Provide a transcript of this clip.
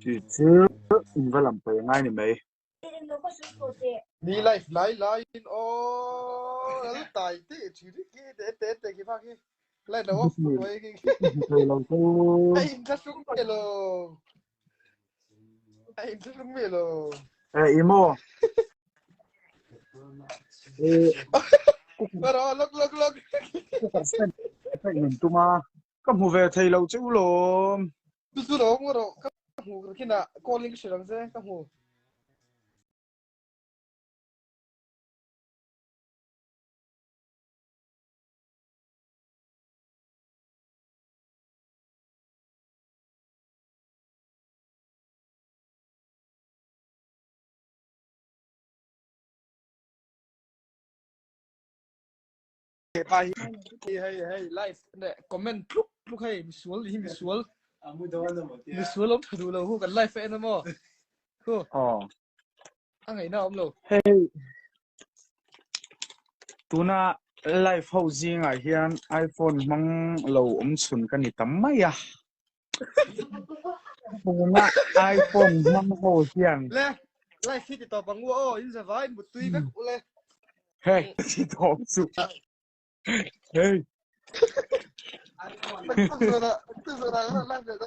chỉ chứ phải làm bề ngay này mày đi lại ô tài tí chỉ đi kia để cái phát kia lại đâu vậy thầy lâu tôi anh ta xuống mẹ lo anh ta xuống mẹ lo imo mà đó lắc cũng phải xem phải nhìn tụi mà các mùa về thầy lâu chứ luôn tu đó mà đó các hồ cái nào con linh cái gì các hồ hay like nè comment lúc hay mi sual lắm thằng đâu húกัน like fan nó mà hú anh ấy nào ông lo hey tụi na live housing à hiền iPhone mang lâu xuân cái này tắm mấy à tụi na iPhone mang housing lẹ like khi thì tao bằng ngô in ra vai một tuy các lẹ hey chỉ thọ sự hey Tức là